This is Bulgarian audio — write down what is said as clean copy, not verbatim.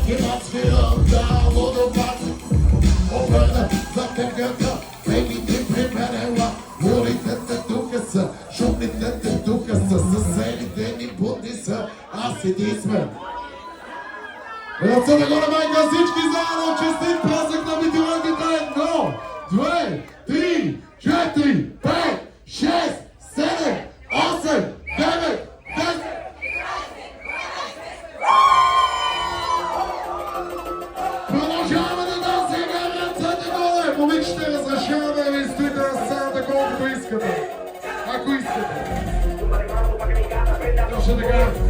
Маскирация на водопад. Обърна за тегата, бейбите применела. Бурите тука са, шумните тука са, съседите ни будни са, аз и ти сме. Ръце нагоре, майка, всички заедно, честит празник на битилангите! Едно, две, три, четири, пет, шест, седем, осем, девет, 10! Продължаваме да дансим, ръцете горе! Момичите, разрешаваме да ви стоите на сцената колкото искате. Ако искате. Точно така.